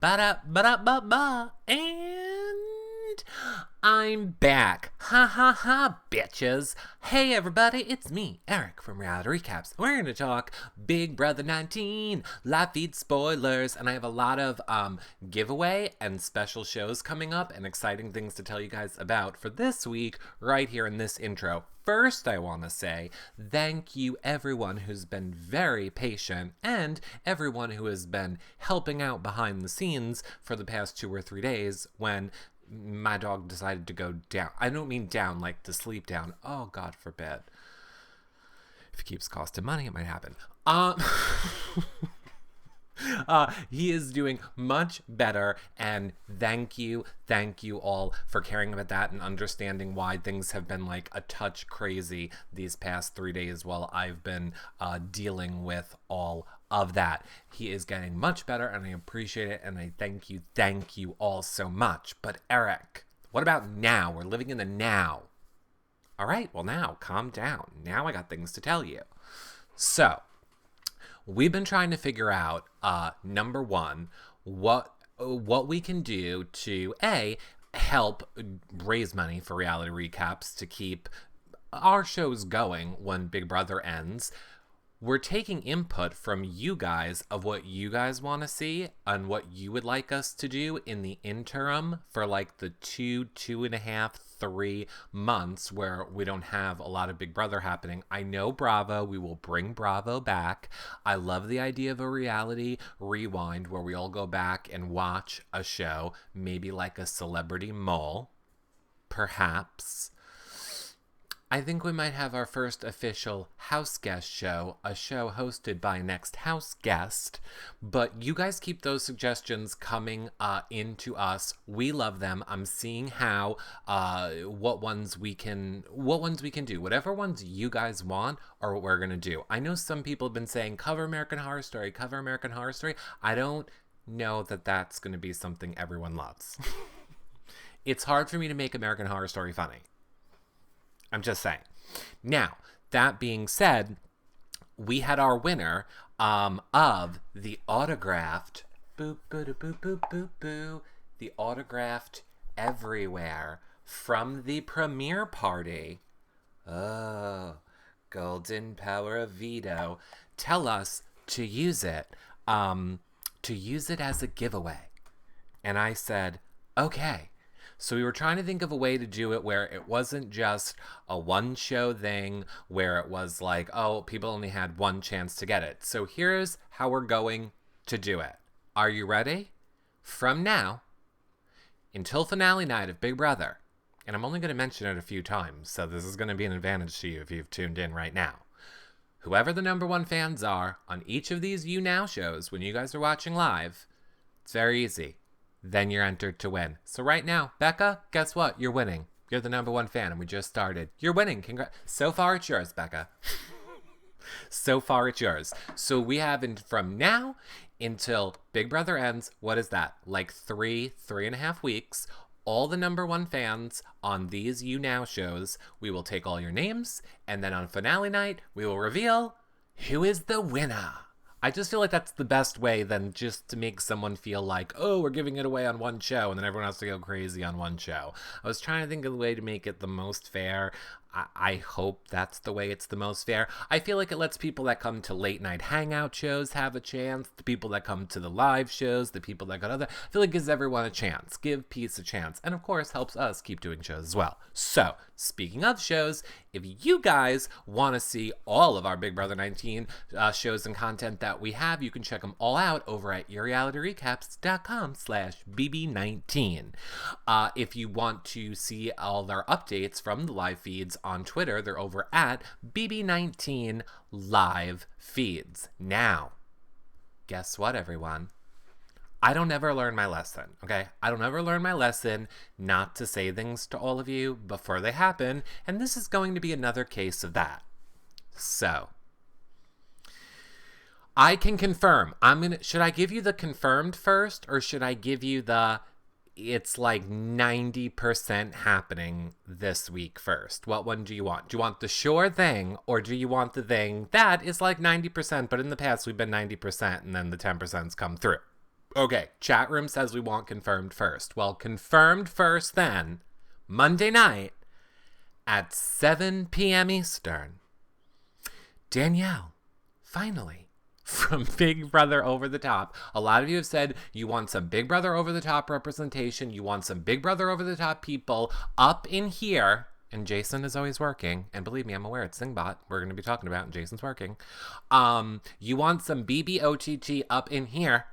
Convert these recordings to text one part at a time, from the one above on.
Ba-da-ba-da-ba-ba. And I'm back. Ha ha ha, bitches. Hey everybody, it's me, Eric from Reality Recaps. We're going to talk Big Brother 19, live feed spoilers, and I have a lot of giveaway and special shows coming up and exciting things to tell you guys about for this week right here in this intro. First, I want to say thank you everyone who's been very patient and everyone who has been helping out behind the scenes for the past 2 or 3 days when my dog decided to go down. I don't mean down like to sleep down. Oh, God forbid. If it keeps costing money, it might happen. He is doing much better, and thank you all for caring about that and understanding why things have been like a touch crazy these past 3 days while I've been dealing with all of that. He is getting much better, and I appreciate it, and I thank you all so much. But Eric, what about now? We're living in the now. All right, well now, calm down. Now I got things to tell you. So, we've been trying to figure out, number one, what we can do to, A, help raise money for Reality Recaps to keep our shows going when Big Brother ends. We're taking input from you guys of what you guys want to see and what you would like us to do in the interim for like the 2.5, 3 months where we don't have a lot of Big Brother happening. I know Bravo, we will bring Bravo back. I love the idea of a reality rewind where we all go back and watch a show, maybe like a Celebrity Mole, perhaps. I think we might have our first official house guest show, a show hosted by next house guest, but you guys keep those suggestions coming into us. We love them. I'm seeing how, what ones we can do. Whatever ones you guys want are what we're going to do. I know some people have been saying, cover American Horror Story. I don't know that that's going to be something everyone loves. It's hard for me to make American Horror Story funny. I'm just saying. Now, that being said, we had our winner of the autographed the autographed everywhere from the premiere party. Oh, golden power of Veto. Tell us to use it as a giveaway. And I said, okay. So we were trying to think of a way to do it where it wasn't just a one-show thing, where it was like, oh, people only had one chance to get it. So here's how we're going to do it. Are you ready? From now until finale night of Big Brother, and I'm only going to mention it a few times, so this is going to be an advantage to you if you've tuned in right now. Whoever the number one fans are on each of these You Now shows when you guys are watching live, it's very easy. Then you're entered to win. So right now, Becca, guess what? You're winning. You're the number one fan, and we just started. You're winning. Congrats. So far, it's yours, Becca. So far, it's yours. So we have from now until Big Brother ends, what is that? Like 3.5 weeks. All the number one fans on these You Now shows, we will take all your names, and then on finale night, we will reveal who is the winner. I just feel like that's the best way than just to make someone feel like, oh, we're giving it away on one show and then everyone has to go crazy on one show. I was trying to think of a way to make it the most fair. I hope that's the way it's the most fair. I feel like it lets people that come to late night hangout shows have a chance. The people that come to the live shows, the people that go to other, I feel like it gives everyone a chance. Give peace a chance. And of course helps us keep doing shows as well. So, speaking of shows, if you guys want to see all of our Big Brother 19 shows and content that we have, you can check them all out over at yourrealityrecaps.com/bb19. If you want to see all their updates from the live feeds on Twitter, they're over at bb19 live feeds. Now, guess what, everyone? I don't ever learn my lesson, okay? I don't ever learn my lesson not to say things to all of you before they happen, and this is going to be another case of that. So, I can confirm. Should I give you the confirmed first, or should I give you the it's like 90% happening this week first? What one do you want? Do you want the sure thing, or do you want the thing that is like 90%, but in the past we've been 90% and then the 10%'s come through? Okay, chat room says we want confirmed first. Well, confirmed first then, Monday night at 7 p.m. Eastern. Danielle, finally, from Big Brother Over the Top. A lot of you have said you want some Big Brother Over the Top representation. You want some Big Brother Over the Top people up in here. And Jason is always working. And believe me, I'm aware it's ZINBOT we're going to be talking about, and Jason's working. You want some BBOTG up in here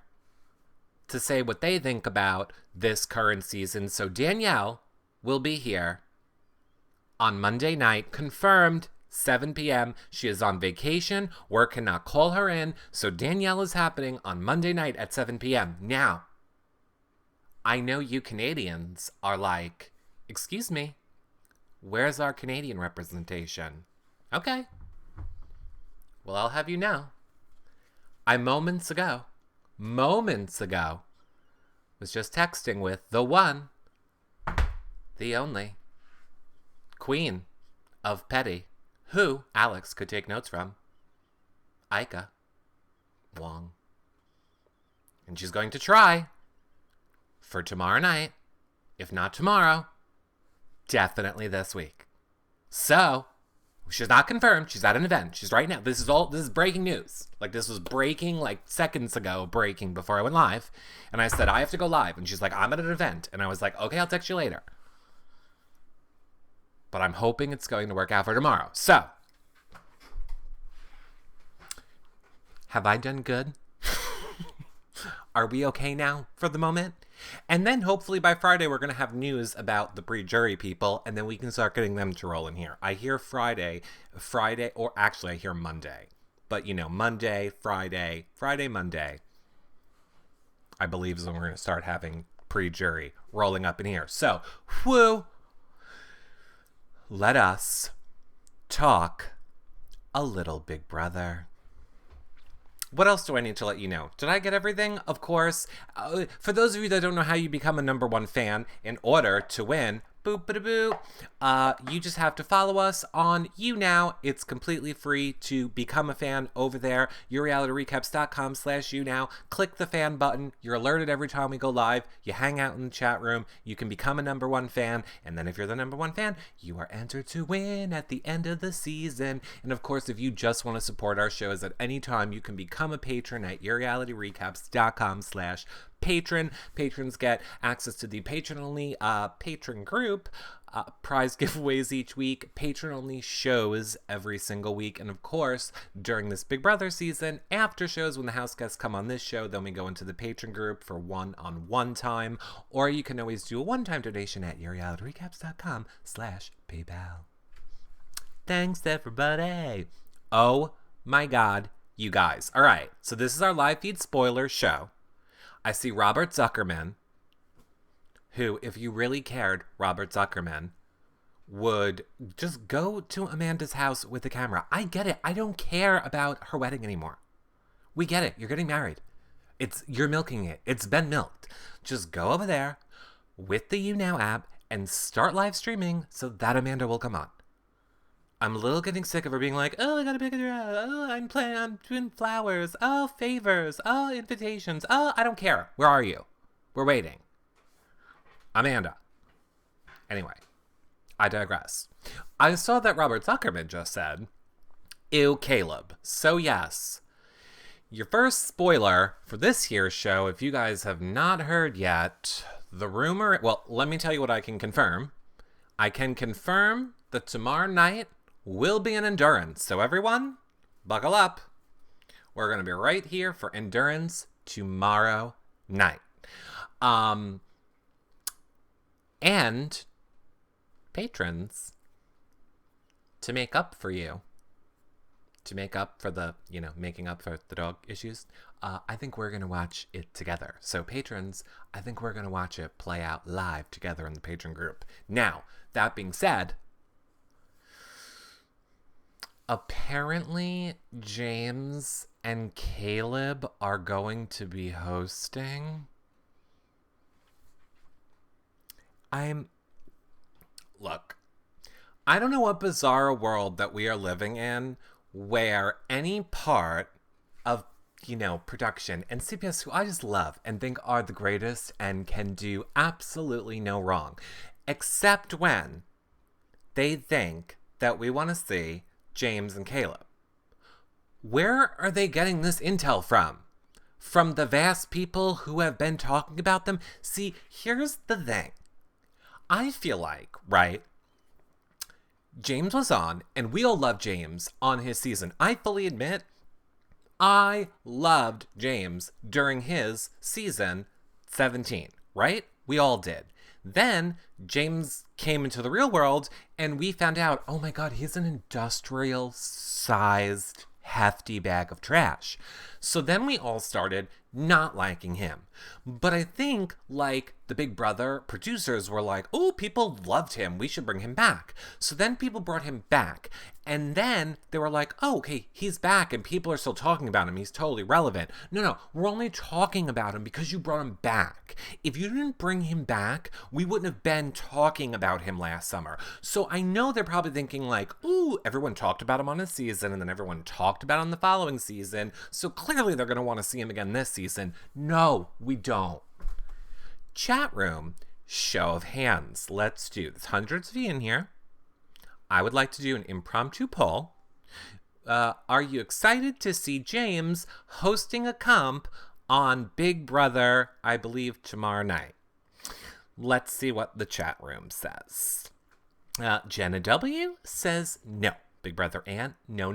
to say what they think about this current season. So Danielle will be here on Monday night, confirmed, 7 p.m. She is on vacation. Work cannot call her in. So Danielle is happening on Monday night at 7 p.m. Now, I know you Canadians are like, excuse me, where's our Canadian representation? Okay. Well, I'll have you know. I moments ago, was just texting with the one, the only, Queen of Petty, who Alex could take notes from, Ika Wong. And she's going to try for tomorrow night, if not tomorrow, definitely this week. So, she's not confirmed. She's at an event. She's right now. This is breaking news. Like, this was breaking, like, seconds ago, breaking before I went live. And I said, I have to go live. And she's like, I'm at an event. And I was like, okay, I'll text you later. But I'm hoping it's going to work out for tomorrow. So, have I done good? Are we okay now for the moment? And then hopefully by Friday, we're going to have news about the pre-jury people, and then we can start getting them to roll in here. I hear Friday, or actually I hear Monday. But, you know, Monday, Friday, Monday, I believe is when we're going to start having pre-jury rolling up in here. So, whoo! Let us talk a little Big Brother. What else do I need to let you know? Did I get everything? Of course. For those of you that don't know how you become a #1 fan in order to win, boop-ba-da-boo, you just have to follow us on YouNow. It's completely free to become a fan over there. YouRealityRecaps.com/YouNow. Click the fan button. You're alerted every time we go live. You hang out in the chat room. You can become a #1 fan. And then if you're the #1 fan, you are entered to win at the end of the season. And of course, if you just want to support our shows at any time, you can become a patron at YouRealityRecaps.com/patron. Patrons get access to the patron-only patron group, prize giveaways each week, patron-only shows every single week, and of course, during this Big Brother season, after shows when the house guests come on this show, then we go into the patron group for one-on-one time, or you can always do a one-time donation at YourRealityRecaps.com/PayPal. Thanks, everybody. Oh my God, you guys. All right, so this is our live feed spoiler show. I see Robert Zuckerman, who, if you really cared, Robert Zuckerman, would just go to Amanda's house with the camera. I get it. I don't care about her wedding anymore. We get it. You're getting married. You're milking it. It's been milked. Just go over there with the YouNow app and start live streaming so that Amanda will come on. I'm a little getting sick of her being like, oh, I got a picture. Oh, I'm doing flowers. Oh, favors. Oh, invitations. Oh, I don't care. Where are you? We're waiting. Amanda. Anyway, I digress. I saw that Robert Zuckerman just said, ew, Caleb. So yes, your first spoiler for this year's show, if you guys have not heard yet, the rumor, well, let me tell you what I can confirm. I can confirm that tomorrow night will be an Endurance. So everyone, buckle up. We're going to be right here for Endurance tomorrow night. And patrons, to make up for you, to make up for the, making up for the dog issues, I think we're going to watch it together. So patrons, I think we're going to watch it play out live together in the patron group. Now, that being said, apparently James and Caleb are going to be hosting. Look, I don't know what bizarre world that we are living in where any part of production, and CBS, who I just love and think are the greatest and can do absolutely no wrong, except when they think that we want to see James and Caleb. Where are they getting this intel from? From the vast people who have been talking about them? See, here's the thing. I feel like, right, James was on, and we all love James on his season. I fully admit, I loved James during his season 17, right? We all did. Then James came into the real world, and we found out, oh my God, he's an industrial-sized, hefty bag of trash. So then we all started not liking him. But I think, like, the Big Brother producers were like, oh, people loved him, we should bring him back. So then people brought him back. And then they were like, oh, okay, he's back and people are still talking about him. He's totally relevant. No, we're only talking about him because you brought him back. If you didn't bring him back, we wouldn't have been talking about him last summer. So I know they're probably thinking like, ooh, everyone talked about him on a season and then everyone talked about him the following season. So clearly they're going to want to see him again this season. No, we don't. Chat room, show of hands. Let's do this. Hundreds of you in here. I would like to do an impromptu poll. Are you excited to see James hosting a comp on Big Brother, I believe, tomorrow night? Let's see what the chat room says. Jenna W. says no. Big Brother Ant, no.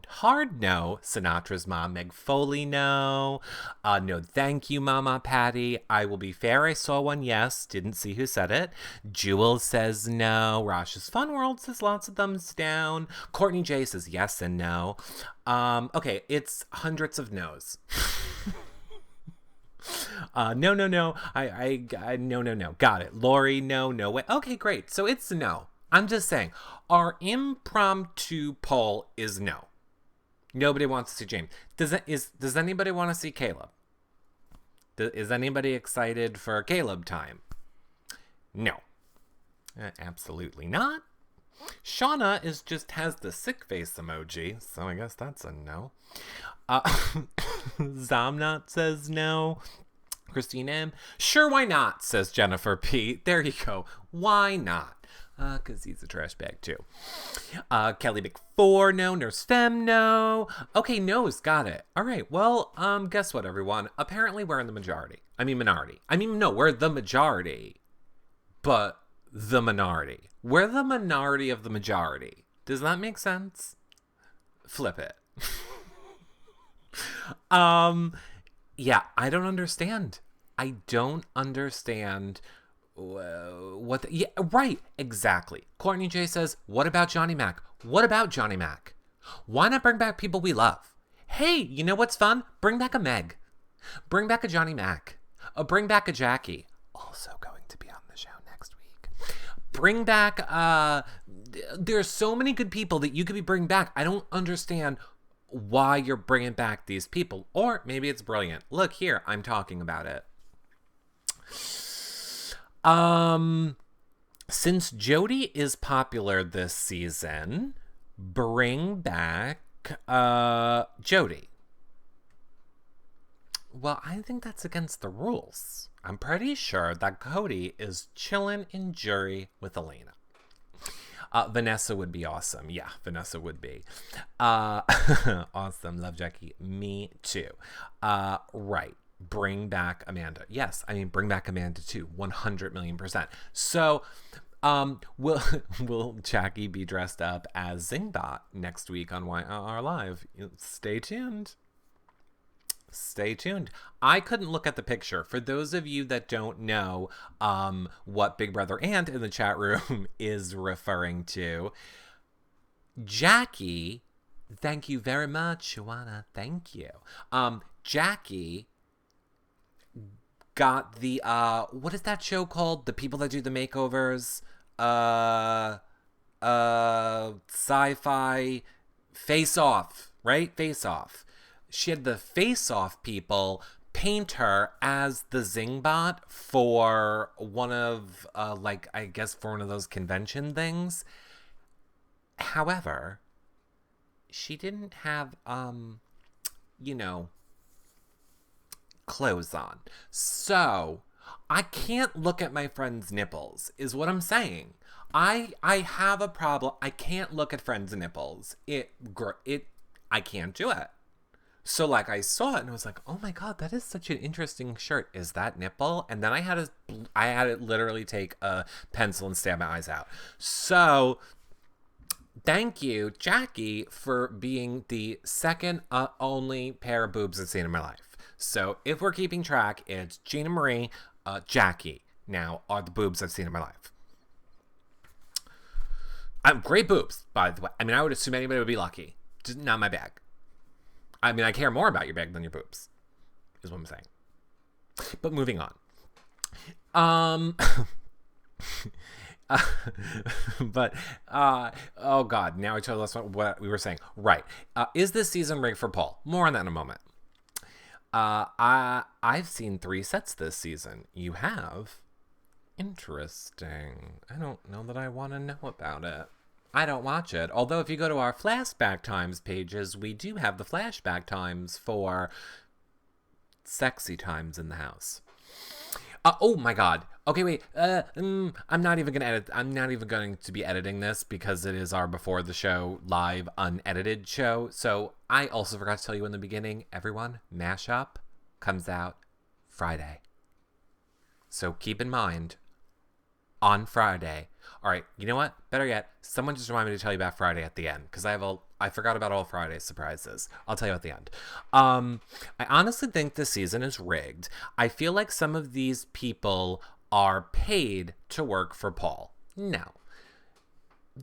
Hard no. Sinatra's mom, Meg Foley, no. No, thank you, Mama Patty. I will be fair, I saw one, yes. Didn't see who said it. Jewel says no. Rash's Fun World says lots of thumbs down. Courtney J says yes and no. Okay, it's hundreds of no's. No. I no. Got it. Lori, no way. Okay, great. So it's no. I'm just saying, our impromptu poll is no. Nobody wants to see James. Does anybody want to see Caleb? Is anybody excited for Caleb time? No. Absolutely not. Shauna has the sick face emoji, so I guess that's a no. Zamnat says no. Christine M. Sure, why not, says Jennifer P. There you go. Why not? Because he's a trash bag too. Kelly McFour, no. Nurse Femme, no. Okay, no's, got it. All right, well, guess what, everyone? Apparently we're in the majority. Minority. No, we're the majority. But the minority. We're the minority of the majority. Does that make sense? Flip it. Yeah, I don't understand. Yeah, right, exactly. Courtney J says, what about Johnny Mac? Why not bring back people we love? Hey, you know what's fun? Bring back a Meg. Bring back a Johnny Mac. Bring back a Jackie. Also going to be on the show next week. Bring back, there's so many good people that you could be bringing back. I don't understand why you're bringing back these people. Or maybe it's brilliant. Look here, I'm talking about it. Since Jody is popular this season, bring back Jody. Well, I think that's against the rules. I'm pretty sure that Cody is chilling in jury with Elena. Vanessa would be awesome. Yeah, Vanessa would be. Awesome. Love Jackie. Me too. Right. Bring back Amanda. Yes, bring back Amanda too. 100 million %. So, will Jackie be dressed up as ZINBOT next week on YR Live? Stay tuned. I couldn't look at the picture. For those of you that don't know what Big Brother Ant in the chat room is referring to, Jackie, thank you very much, Joanna. Thank you. Jackie got the what is that show called? The people that do the makeovers, sci-fi Face Off, right? Face Off. She had the Face Off people paint her as the ZINBOT for one of for one of those convention things. However, she didn't have clothes on. So I can't look at my friend's nipples, is what I'm saying. I have a problem. I can't look at friends' nipples. I can't do it. So like I saw it and I was like, oh my God, that is such an interesting shirt. Is that nipple? And then I had to literally take a pencil and stab my eyes out. So thank you, Jackie, for being the second only pair of boobs I've seen in my life. So if we're keeping track, it's Gina Marie, Jackie now are the boobs I've seen in my life. Great boobs, by the way. I mean, I would assume anybody would be lucky. Just not my bag. I mean, I care more about your bag than your boobs, is what I'm saying. But moving on. Oh God, now I totally lost what we were saying. Right. Is this season rigged for Paul? More on that in a moment. I've seen 3 sets this season. You have? Interesting. I don't know that I want to know about it. I don't watch it. Although if you go to our flashback times pages, we do have the flashback times for sexy times in the house. Oh my God. Okay, wait. I'm not even gonna edit. I'm not even going to be editing this because it is our before the show live unedited show. So I also forgot to tell you in the beginning, everyone, Mashup comes out Friday. So keep in mind, on Friday. All right, you know what? Better yet, someone just remind me to tell you about Friday at the end because I forgot about all Friday's surprises. I'll tell you at the end. I honestly think this season is rigged. I feel like some of these people are paid to work for Paul. No,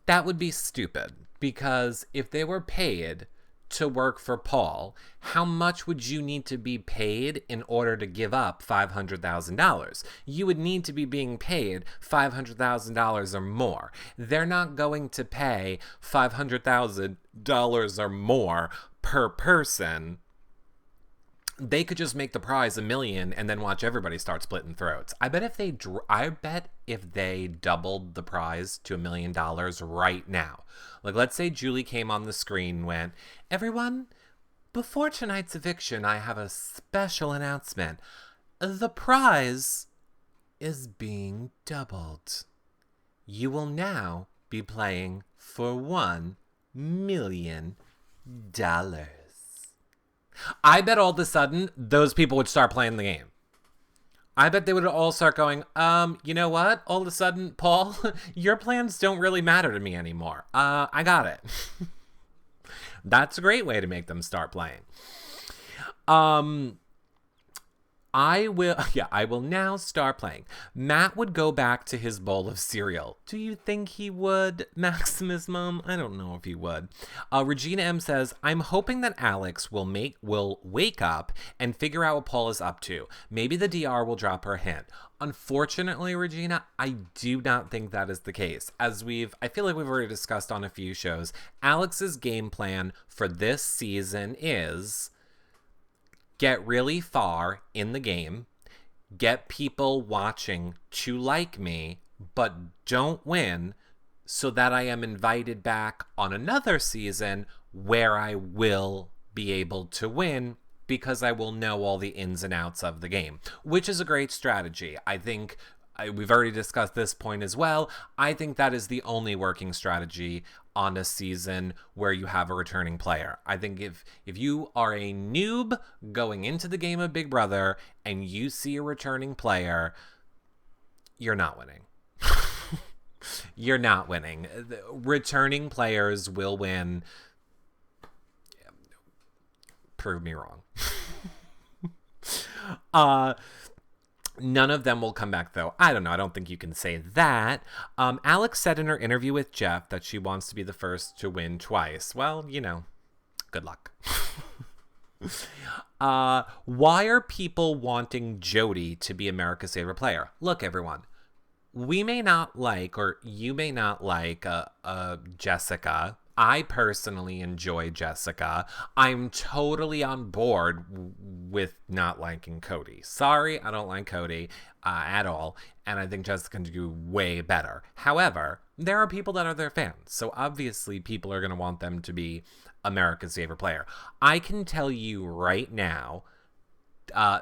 that would be stupid because if they were paid to work for Paul, how much would you need to be paid in order to give up $500,000? You would need to be being paid $500,000 or more. They're not going to pay $500,000 or more per person. They could just make the prize $1 million and then watch everybody start splitting throats. I bet if they doubled the prize to $1 million right now, like let's say Julie came on the screen and went, everyone, before tonight's eviction, I have a special announcement. The prize is being doubled. You will now be playing for $1 million. I bet all of a sudden those people would start playing the game. I bet they would all start going, you know what? All of a sudden, Paul, your plans don't really matter to me anymore. I got it. That's a great way to make them start playing. I will now start playing. Matt would go back to his bowl of cereal. Do you think he would, Maximus Mom? I don't know if he would. Regina M says, I'm hoping that Alex will wake up and figure out what Paul is up to. Maybe the DR will drop her a hint. Unfortunately, Regina, I do not think that is the case. I feel like we've already discussed on a few shows, Alex's game plan for this season is get really far in the game, get people watching to like me, but don't win, so that I am invited back on another season where I will be able to win because I will know all the ins and outs of the game, which is a great strategy. I think we've already discussed this point as well. I think that is the only working strategy on a season where you have a returning player. I think if you are a noob going into the game of Big Brother and you see a returning player, you're not winning. You're not winning. Returning players will win. Prove me wrong. None of them will come back, though. I don't know. I don't think you can say that. Alex said in her interview with Jeff that she wants to be the first to win twice. Well, good luck. Why are people wanting Jody to be America's favorite player? Look, everyone. We may not like, or you may not like Jessica. I personally enjoy Jessica. I'm totally on board with not liking Cody. Sorry, I don't like Cody at all. And I think Jessica can do way better. However, there are people that are their fans. So obviously people are going to want them to be America's favorite player. I can tell you right now,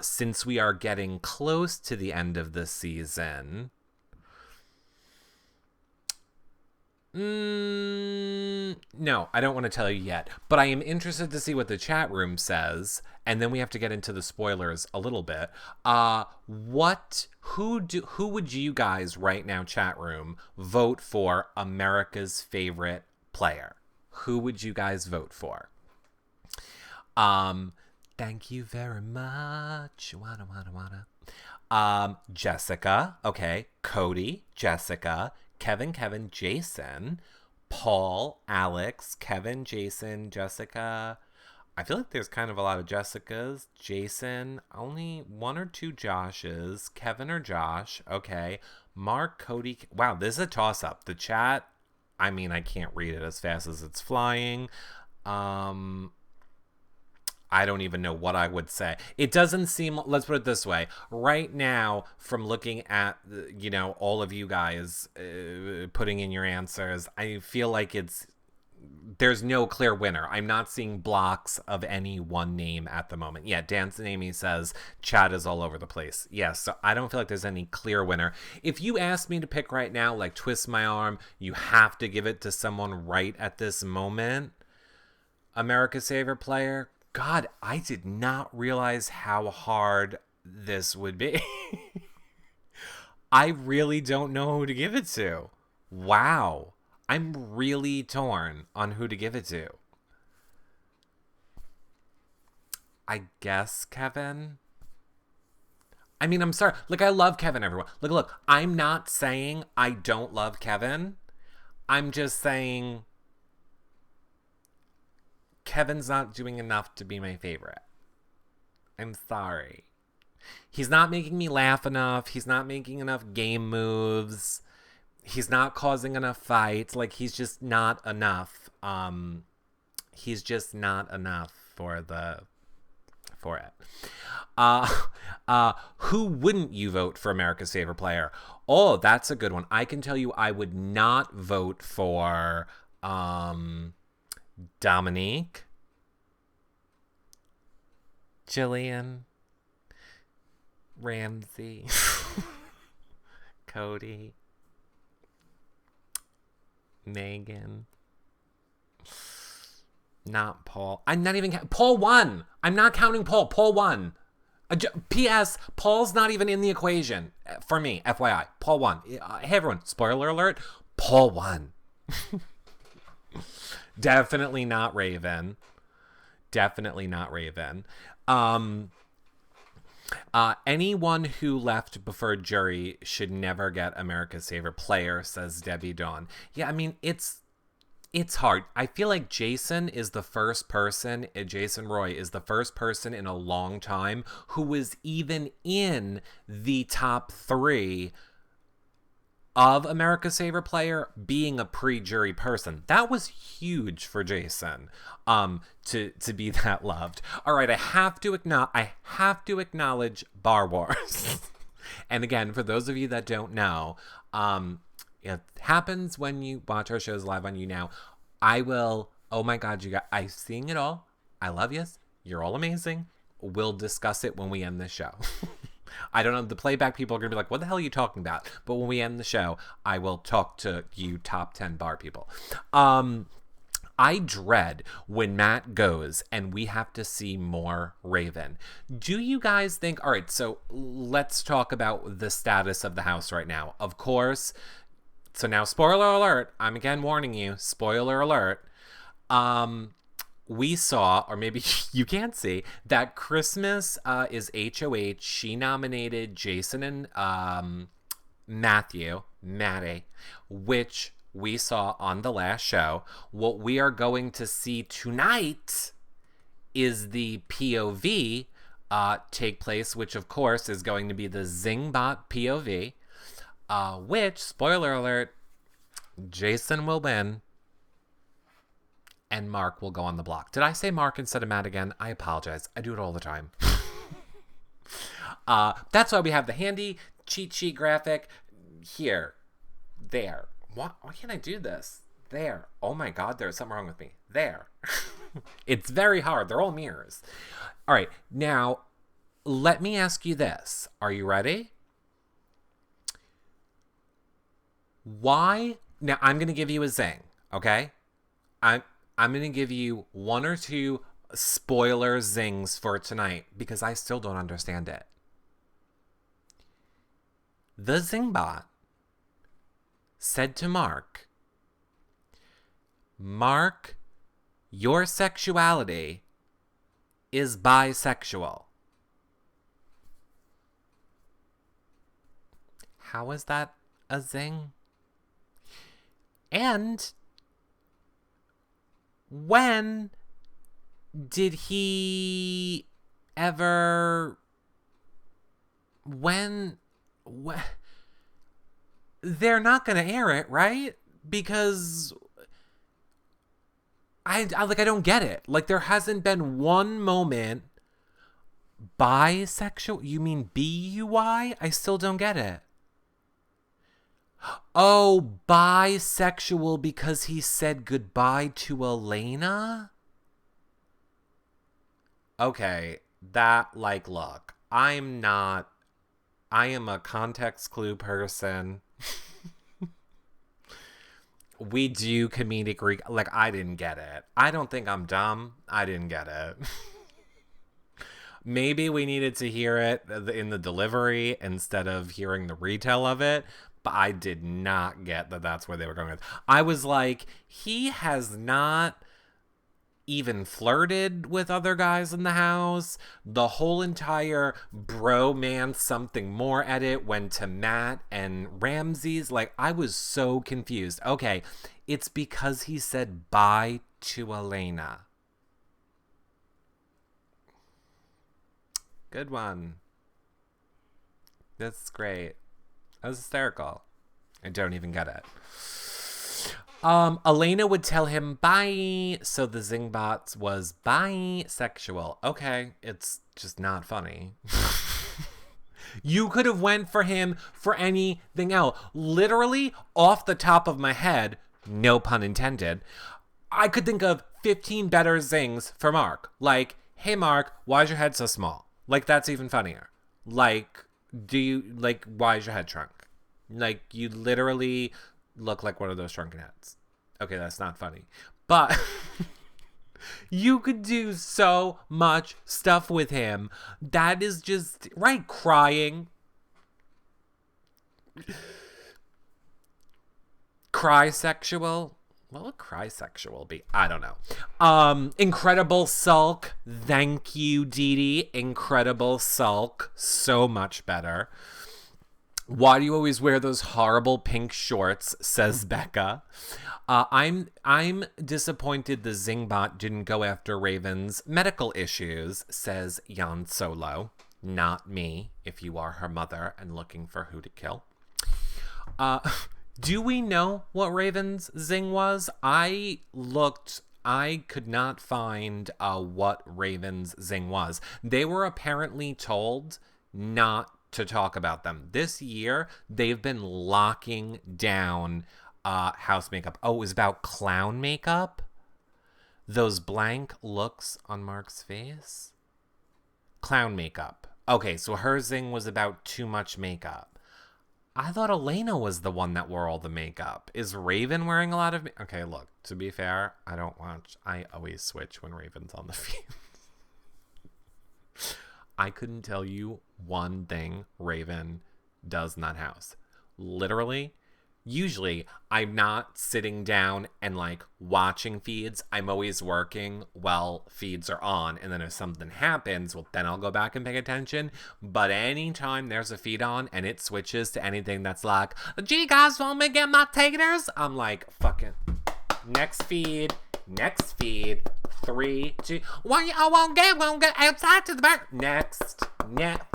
since we are getting close to the end of the season... no, I don't want to tell you yet, but I am interested to see what the chat room says, and then we have to get into the spoilers a little bit. Who would you guys right now, chat room, vote for America's favorite player? Who would you guys vote for? Thank you very much. Jessica, okay, Cody, Jessica, Kevin, Jason, Paul, Alex, Kevin, Jason, Jessica. I feel like there's kind of a lot of Jessicas. Jason, only one or two Joshes. Kevin or Josh, okay. Mark, Cody. Wow, this is a toss-up. The chat, I mean, I can't read it as fast as it's flying. I don't even know what I would say. It doesn't seem, let's put it this way. Right now, from looking at, all of you guys putting in your answers, I feel like there's no clear winner. I'm not seeing blocks of any one name at the moment. Yeah, Dance and Amy says chat is all over the place. Yes, so I don't feel like there's any clear winner. If you ask me to pick right now, like twist my arm, you have to give it to someone right at this moment. America's favorite player. God, I did not realize how hard this would be. I really don't know who to give it to. Wow. I'm really torn on who to give it to. I guess Kevin. I mean, I'm sorry. Like, I love Kevin, everyone. Look, I'm not saying I don't love Kevin. I'm just saying Kevin's not doing enough to be my favorite. I'm sorry. He's not making me laugh enough. He's not making enough game moves. He's not causing enough fights. Like, he's just not enough. He's just not enough for it. Who wouldn't you vote for America's favorite player? Oh, that's a good one. I can tell you I would not vote for Dominique, Jillian, Ramsey, Cody, Megan, not Paul. I'm not even Paul won. I'm not counting Paul. Paul won. P.S. Paul's not even in the equation for me. FYI, Paul won. Hey everyone, spoiler alert. Paul won. Definitely not Raven. Anyone who left before jury should never get America's favorite player, says Debbie Dawn. Yeah, I mean, it's hard. I feel like Jason Roy is the first person in a long time who was even in the top 3 of America's favorite player being a pre-jury person. That was huge for Jason to be that loved. All right, I have to acknowledge Bar Wars. And again, for those of you that don't know, it happens when you watch our shows live on You Now. Oh my God, you guys, I'm seeing it all. I love yous. You're all amazing. We'll discuss it when we end the show. I don't know. The playback people are going to be like, what the hell are you talking about? But when we end the show, I will talk to you top 10 bar people. I dread when Matt goes and we have to see more Raven. Do you guys think... All right, so let's talk about the status of the house right now. Of course. So now, spoiler alert. I'm again warning you. Spoiler alert. We saw, or maybe you can't see, that Christmas is HOH. She nominated Jason and Matty, which we saw on the last show. What we are going to see tonight is the POV take place, which of course is going to be the ZINBOT POV, which, spoiler alert, Jason will win. and Mark will go on the block. Did I say Mark instead of Matt again? I apologize. I do it all the time. That's why we have the handy cheat sheet graphic here. There. Why can't I do this? There. Oh my God, there's something wrong with me. There. It's very hard. They're all mirrors. All right. Now, let me ask you this. Are you ready? Why? Now, I'm going to give you a zing, okay? I'm going to give you 1 or 2 spoiler zings for tonight because I still don't understand it. The ZINGBOT said to Mark, Mark, your sexuality is bisexual. How is that a zing? And when did he ever... When they're not going to air it, right? Because I don't get it. Like, there hasn't been one moment. Bisexual? You mean B-U-Y? I still don't get it. Oh, bisexual because he said goodbye to Elena? Okay, look, I am a context clue person. We do comedic I didn't get it. I don't think I'm dumb. I didn't get it. Maybe we needed to hear it in the delivery instead of hearing the retell of it, but I did not get that that's where they were going with. I was like, he has not even flirted with other guys in the house. The whole entire bromance something more edit went to Matt and Ramsey's. Like, I was so confused. Okay, it's because he said bye to Elena. Good one. That's great. That was hysterical. I don't even get it. Elena would tell him bye, so the ZINGBOT was bisexual. Okay, it's just not funny. You could have went for him for anything else. Literally, off the top of my head, no pun intended, I could think of 15 better zings for Mark. Like, hey Mark, why is your head so small? Like, that's even funnier. Like, why is your head shrunk? Like, you literally look like one of those shrunken heads. Okay, that's not funny. But you could do so much stuff with him. That is just, right, crying. Cry-sexual. What would cry-sexual be? I don't know. Incredible sulk. Thank you, Dee Dee. Incredible sulk. So much better. Why do you always wear those horrible pink shorts? Says Becca. I'm disappointed the ZINGBOT didn't go after Raven's medical issues, says Jan Solo. Not me, if you are her mother and looking for who to kill. Do we know what Raven's zing was? I could not find what Raven's zing was. They were apparently told not to talk about them. This year, they've been locking down house makeup. Oh, it was about clown makeup? Those blank looks on Mark's face? Clown makeup. Okay, so her zing was about too much makeup. I thought Elena was the one that wore all the makeup. Is Raven wearing a lot of Okay, look, to be fair, I always switch when Raven's on the feed. I couldn't tell you one thing Raven does in that house. Literally, usually I'm not sitting down and watching feeds. I'm always working while feeds are on. And then if something happens, well, then I'll go back and pay attention. But anytime there's a feed on and it switches to anything that's like, gee, guys, want me to get my taters? I'm like, fucking next feed. 3, 2, 1. I won't get outside to the back. Next.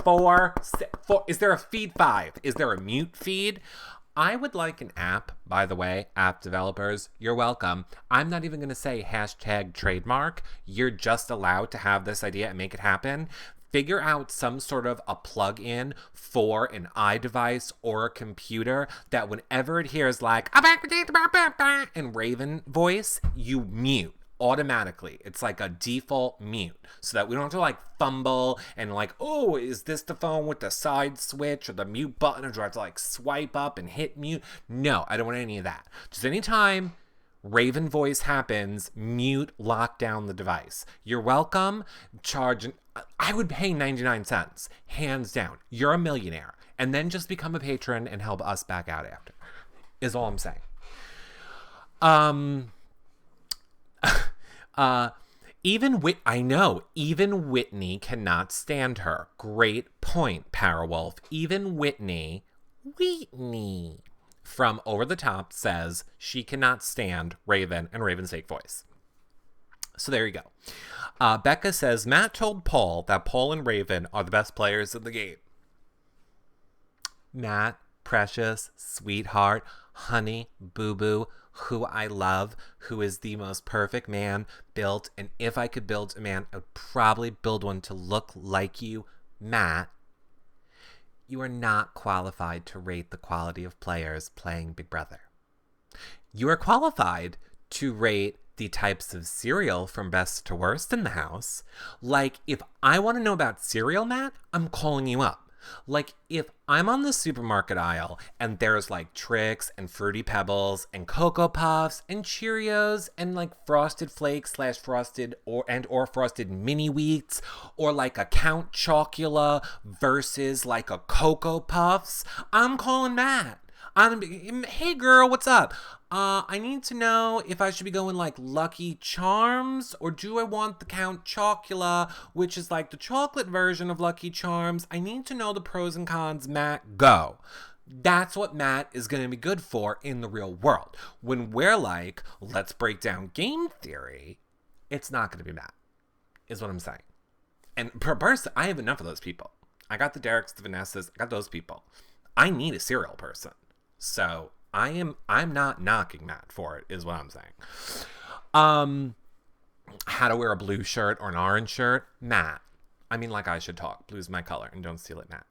4. Is there a feed 5? Is there a mute feed? I would like an app, by the way, app developers, you're welcome. I'm not even going to say hashtag trademark. You're just allowed to have this idea and make it happen. Figure out some sort of a plug-in for an iDevice or a computer that whenever it hears like in Raven voice, you mute automatically. It's like a default mute so that we don't have to like fumble and like, oh, is this the phone with the side switch or the mute button, or do I have to like swipe up and hit mute? No, I don't want any of that. Just anytime Raven voice happens, mute, lock down the device. You're welcome. I would pay 99 cents, hands down. You're a millionaire. And then just become a patron and help us back out after, is all I'm saying. Even Whitney cannot stand her. Great point, Powerwolf. Even Whitney from Over the Top says she cannot stand Raven and Raven's fake voice. So there you go. Becca says Matt told Paul that Paul and Raven are the best players in the game. Matt, precious, sweetheart, honey, boo-boo, who I love, who is the most perfect man built. And if I could build a man, I would probably build one to look like you. Matt, you are not qualified to rate the quality of players playing Big Brother. You are qualified to rate the types of cereal from best to worst in the house. Like, if I want to know about cereal, Matt, I'm calling you up. Like, if I'm on the supermarket aisle and there's like Trix and Fruity Pebbles and Cocoa Puffs and Cheerios and like Frosted Flakes / Frosted or Frosted Mini Wheats or like a Count Chocula versus like a Cocoa Puffs, I'm calling Matt. Hey girl, what's up? I need to know if I should be going like Lucky Charms or do I want the Count Chocula, which is like the chocolate version of Lucky Charms. I need to know the pros and cons, Matt. Go. That's what Matt is going to be good for in the real world. When we're like, let's break down game theory, it's not going to be Matt, is what I'm saying. And per person, I have enough of those people. I got the Dereks, the Vanessas, I got those people. I need a cereal person. So I'm not knocking Matt for it, is what I'm saying. How to wear a blue shirt or an orange shirt? Matt. I mean, like I should talk. Blue's my color, and don't steal it, Matt.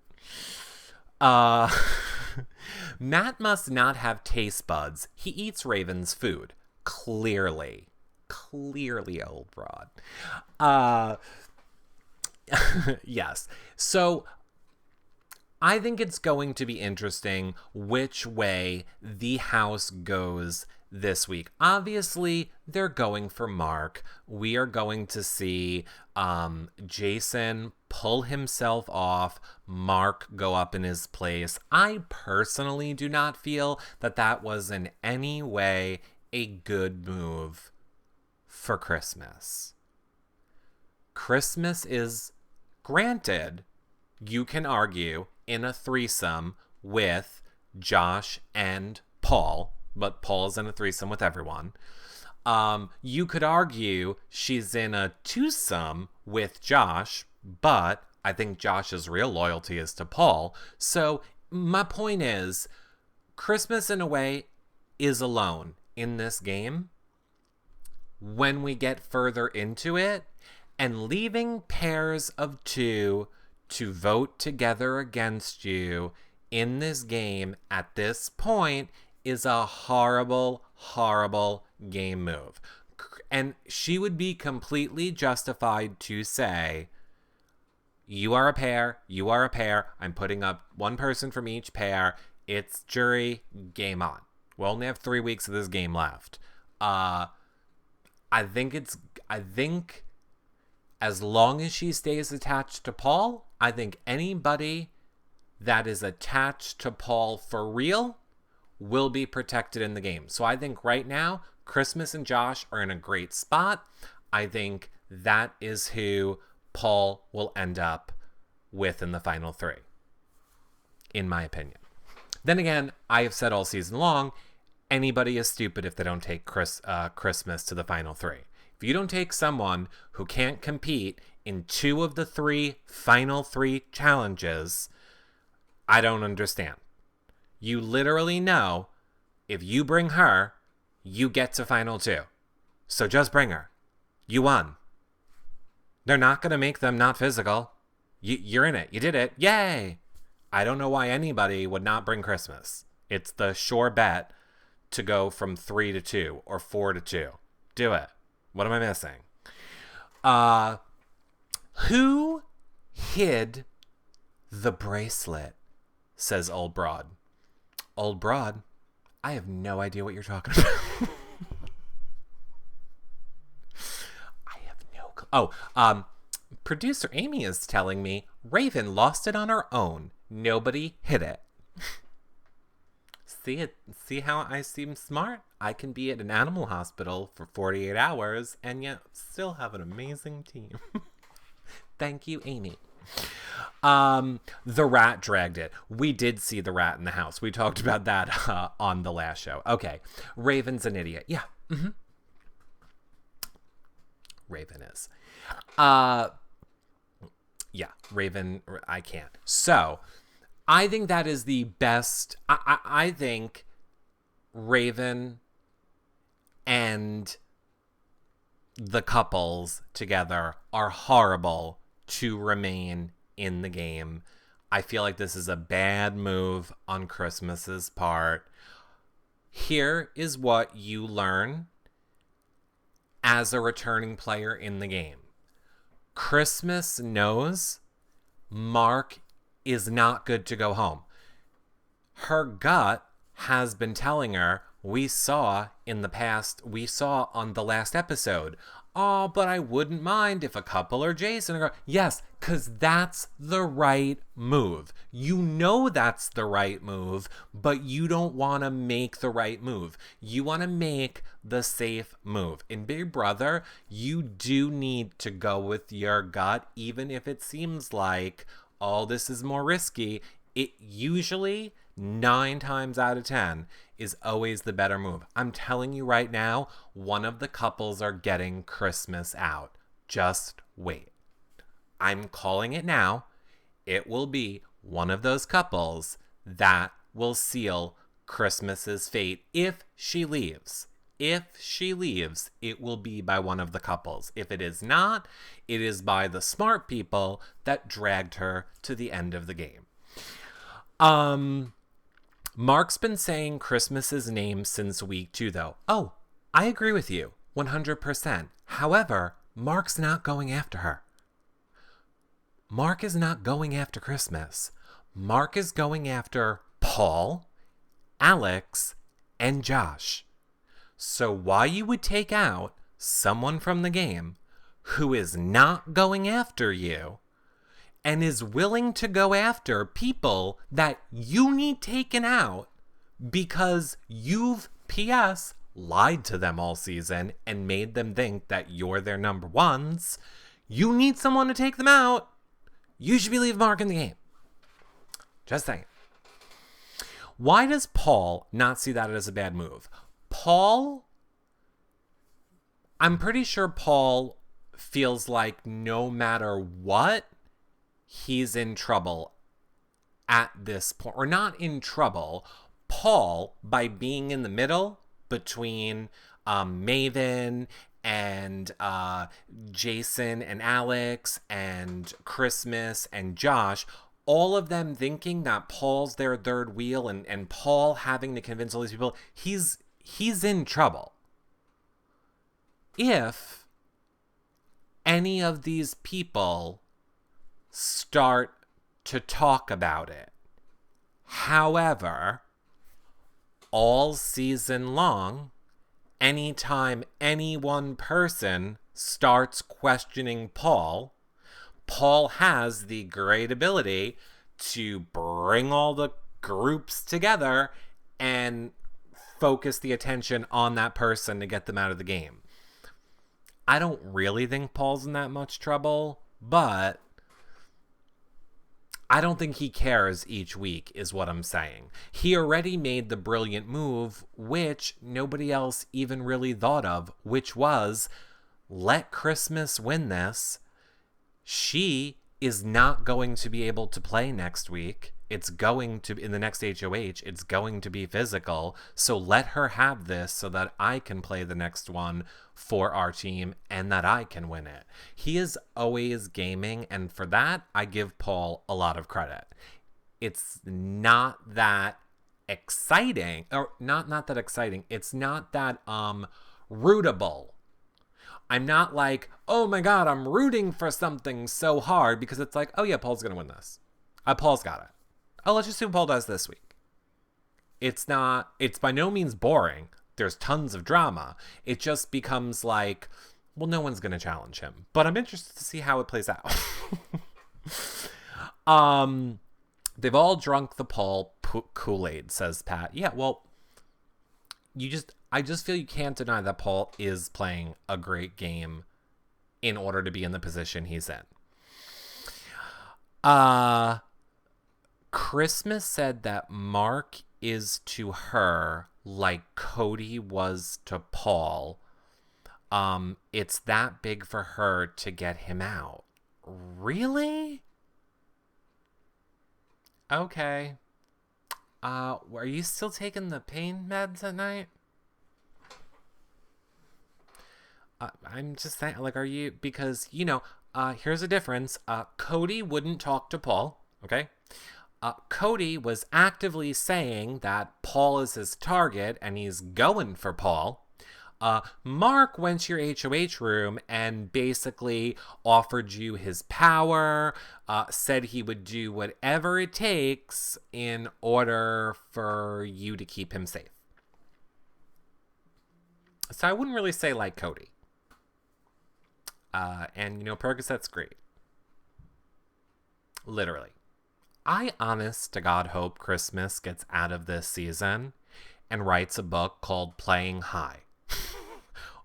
Matt must not have taste buds. He eats Raven's food. Clearly, old broad. Yes. So I think it's going to be interesting which way the house goes this week. Obviously, they're going for Mark. We are going to see Jason pull himself off, Mark go up in his place. I personally do not feel that that was in any way a good move for Christmas. Christmas is, granted, you can argue, in a threesome with Josh and Paul, but Paul's in a threesome with everyone. You could argue she's in a twosome with Josh, but I think Josh's real loyalty is to Paul. So my point is, Christmas in a way is alone in this game. When we get further into it, and leaving pairs of two to vote together against you in this game at this point is a horrible, horrible game move. And she would be completely justified to say, you are a pair, I'm putting up one person from each pair, it's jury, game on. We only have 3 weeks of this game left. I think as long as she stays attached to Paul, I think anybody that is attached to Paul for real will be protected in the game. So I think right now, Christmas and Josh are in a great spot. I think that is who Paul will end up with in the final 3, in my opinion. Then again, I have said all season long, anybody is stupid if they don't take Christmas to the final 3. If you don't take someone who can't compete in 2 of the 3 final 3 challenges, I don't understand. You literally know if you bring her, you get to final 2. So just bring her. You won. They're not going to make them not physical. You're in it. You did it. Yay! I don't know why anybody would not bring Christmas. It's the sure bet to go from 3 to 2 or 4 to 2. Do it. What am I missing? Who hid the bracelet? Says Old Broad. Old Broad, I have no idea what you're talking about. I have no clue. Oh, producer Amy is telling me Raven lost it on her own. Nobody hid it. See how I seem smart? I can be at an animal hospital for 48 hours and yet still have an amazing team. Thank you, Amy. The rat dragged it. We did see the rat in the house. We talked about that on the last show. Okay. Raven's an idiot. Yeah. Mm-hmm. Raven is. Yeah. Raven, I can't. So, I think that is the best. I think Raven and the couples together are horrible to remain in the game. I feel like this is a bad move on Christmas's part. Here is what you learn as a returning player in the game. Christmas knows Mark is not good to go home. Her gut has been telling her, we saw on the last episode, oh, but I wouldn't mind if a couple are Jason. Yes, because that's the right move. You know that's the right move, but you don't want to make the right move. You want to make the safe move. In Big Brother, you do need to go with your gut, even if it seems like, oh, this is more risky. It usually, 9 times out of 10, is always the better move. I'm telling you right now, one of the couples are getting Christmas out. Just wait. I'm calling it now. It will be one of those couples that will seal Christmas's fate if she leaves. If she leaves, it will be by one of the couples. If it is not, it is by the smart people that dragged her to the end of the game. Mark's been saying Christmas's name since week 2, though. Oh, I agree with you, 100%. However, Mark's not going after her. Mark is not going after Christmas. Mark is going after Paul, Alex, and Josh. So why you would take out someone from the game who is not going after you and is willing to go after people that you need taken out because you've, P.S., lied to them all season and made them think that you're their number ones. You need someone to take them out. You should be leaving Mark in the game. Just saying. Why does Paul not see that as a bad move? Paul, I'm pretty sure Paul feels like no matter what, he's in trouble at this point. Or not in trouble. Paul, by being in the middle between Maven and Jason and Alex and Christmas and Josh, all of them thinking that Paul's their third wheel and Paul having to convince all these people, he's in trouble. If any of these people start to talk about it. However, all season long, anytime any one person starts questioning Paul, Paul has the great ability to bring all the groups together and focus the attention on that person to get them out of the game. I don't really think Paul's in that much trouble, but I don't think he cares each week, is what I'm saying. He already made the brilliant move, which nobody else even really thought of, which was, let Christmas win this. She is not going to be able to play next week. it's going to, in the next HOH, it's going to be physical. So let her have this so that I can play the next one for our team and that I can win it. He is always gaming, and for that, I give Paul a lot of credit. It's not that exciting, or not that exciting. It's not that rootable. I'm not like, oh my God, I'm rooting for something so hard, because it's like, oh yeah, Paul's going to win this. Paul's got it. Oh, let's just see what Paul does this week. It's by no means boring. There's tons of drama. It just becomes like, well, no one's going to challenge him. But I'm interested to see how it plays out. They've all drunk the Paul Kool-Aid, says Pat. Yeah, well, I just feel you can't deny that Paul is playing a great game in order to be in the position he's in. Christmas said that Mark is to her like Cody was to Paul. It's that big for her to get him out. Really? Okay. Are you still taking the pain meds at night? I'm just saying, like, are you, because, here's the difference. Cody wouldn't talk to Paul, okay? Cody was actively saying that Paul is his target and he's going for Paul. Mark went to your HOH room and basically offered you his power, said he would do whatever it takes in order for you to keep him safe. So I wouldn't really say like Cody. And Percocet's great. Literally. I honest to God hope Christmas gets out of this season and writes a book called Playing High.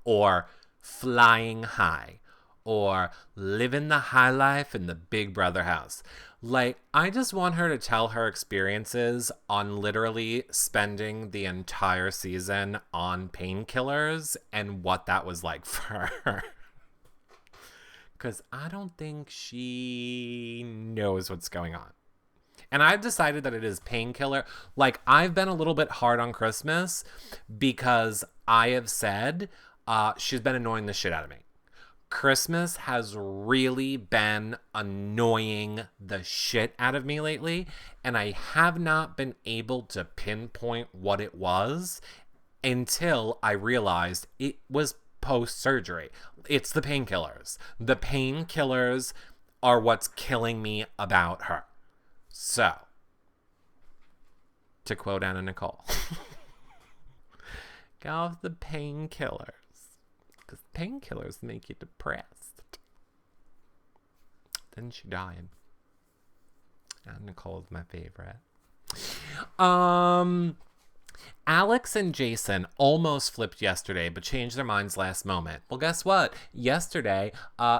Or Flying High. Or Living the High Life in the Big Brother house. Like, I just want her to tell her experiences on literally spending the entire season on painkillers and what that was like for her. Because I don't think she knows what's going on. And I've decided that it is painkiller. Like, I've been a little bit hard on Christmas because I have said she's been annoying the shit out of me. Christmas has really been annoying the shit out of me lately, and I have not been able to pinpoint what it was until I realized it was post-surgery. It's the painkillers. The painkillers are what's killing me about her. So, to quote Anna Nicole, get off the painkillers. Because painkillers make you depressed. Then she died. Anna Nicole is my favorite. Alex and Jason almost flipped yesterday, but changed their minds last moment. Well, guess what? Yesterday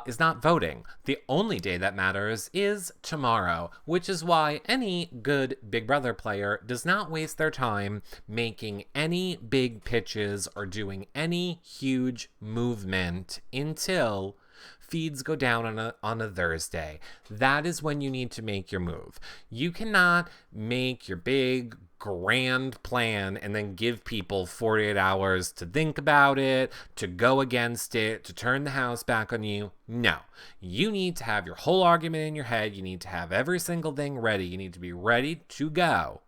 is not voting. The only day that matters is tomorrow, which is why any good Big Brother player does not waste their time making any big pitches or doing any huge movement until feeds go down on a Thursday. That is when you need to make your move. You cannot make your big grand plan and then give people 48 hours to think about it, to go against it, to turn the house back on you. No. You need to have your whole argument in your head. You need to have every single thing ready. You need to be ready to go.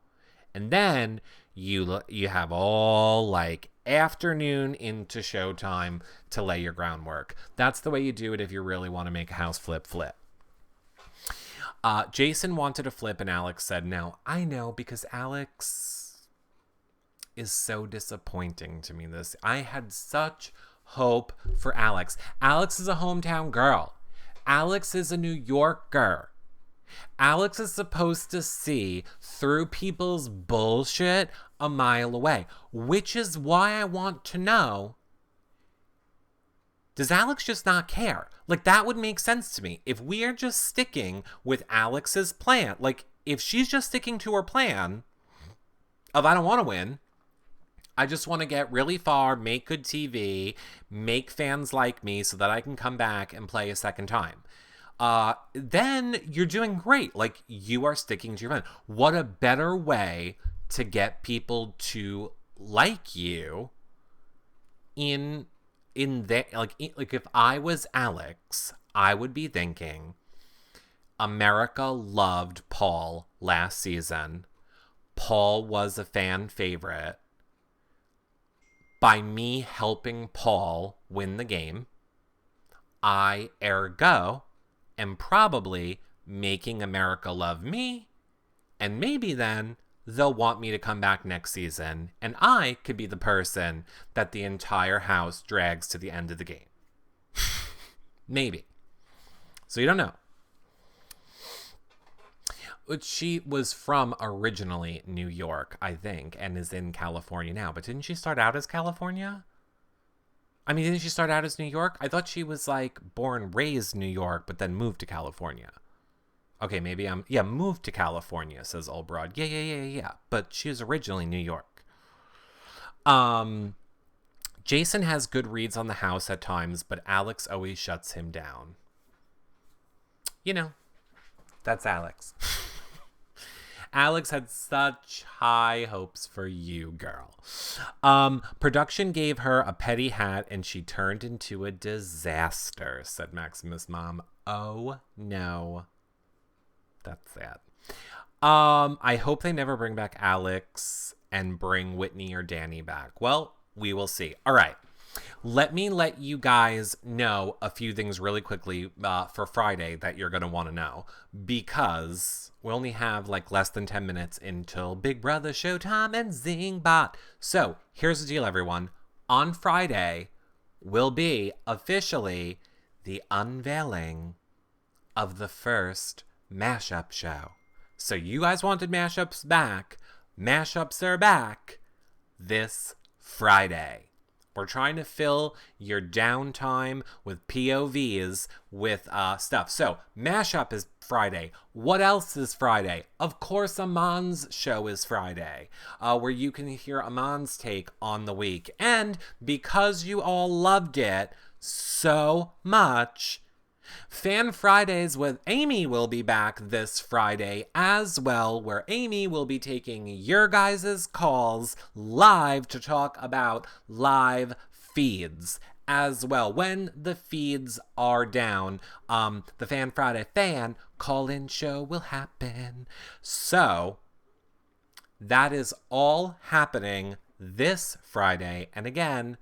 And then you have all like afternoon into showtime to lay your groundwork. That's the way you do it if you really want to make a house flip. Jason wanted to flip and Alex said no. I know, because Alex is so disappointing to me. I had such hope for Alex. Alex is a hometown girl. Alex is a New Yorker. Alex is supposed to see through people's bullshit a mile away, which is why I want to know, does Alex just not care? Like, that would make sense to me. If we are just sticking with Alex's plan, like, if she's just sticking to her plan of I don't want to win, I just want to get really far, make good TV, make fans like me so that I can come back and play a second time. then you're doing great. Like, you are sticking to your plan. What a better way to get people to like you in that, like if I was Alex, I would be thinking, America loved Paul last season. Paul was a fan favorite. By me helping Paul win the game, I, ergo, am probably making America love me, and maybe then they'll want me to come back next season, and I could be the person that the entire house drags to the end of the game. Maybe. So you don't know. But she was from originally New York, I think, and is in California now. But didn't she start out as California? I mean, didn't she start out as New York? I thought she was like born, raised New York, but then moved to California. Okay, maybe moved to California, says Old Broad. Yeah. But she was originally New York. Jason has good reads on the house at times, but Alex always shuts him down. You know, that's Alex. Alex had such high hopes for you, girl. Production gave her a petty hat and she turned into a disaster, said Maximus' mom. Oh, no. That's sad. I hope they never bring back Alex and bring Whitney or Danny back. Well, we will see. All right. Let me let you guys know a few things really quickly for Friday that you're going to want to know, because we only have like less than 10 minutes until Big Brother Showtime and ZINGBOT. So here's the deal, everyone. On Friday will be officially the unveiling of the first mashup show. So you guys wanted mashups back. Mashups are back this Friday. We're trying to fill your downtime with POVs with stuff. So, mashup is Friday. What else is Friday? Of course, Aman's show is Friday, where you can hear Aman's take on the week. And because you all loved it so much, Fan Fridays with Amy will be back this Friday as well, where Amy will be taking your guys' calls live to talk about live feeds as well. When the feeds are down, the Fan Friday fan call-in show will happen. So that is all happening this Friday. And again,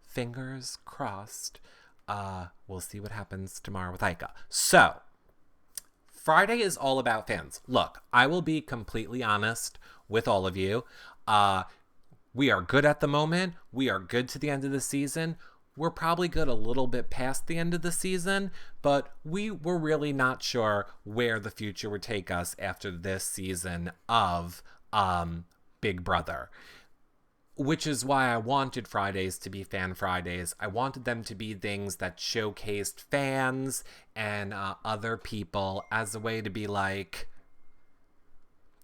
fingers crossed. We'll see what happens tomorrow with Aika. So, Friday is all about fans. Look, I will be completely honest with all of you. We are good at the moment. We are good to the end of the season. We're probably good a little bit past the end of the season, but we were really not sure where the future would take us after this season of Big Brother. Which is why I wanted Fridays to be Fan Fridays. I wanted them to be things that showcased fans and other people as a way to be like,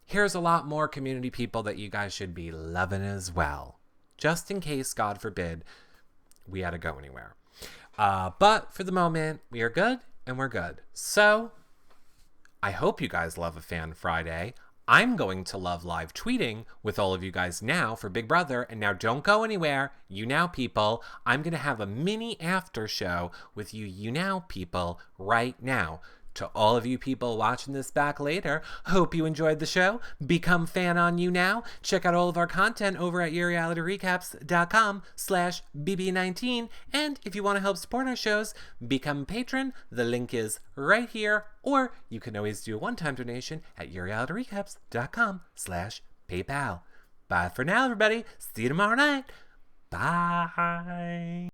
here's a lot more community people that you guys should be loving as well. Just in case, God forbid, we had to go anywhere. But for the moment, we are good and we're good. So, I hope you guys love a Fan Friday. I'm going to love live tweeting with all of you guys now for Big Brother. And now don't go anywhere, you now people. I'm going to have a mini after show with you now people right now. To all of you people watching this back later, hope you enjoyed the show. Become fan on You Now. Check out all of our content over at yourrealityrecaps.com/BB19. And if you want to help support our shows, become a patron. The link is right here. Or you can always do a one-time donation at yourrealityrecaps.com/PayPal. Bye for now, everybody. See you tomorrow night. Bye.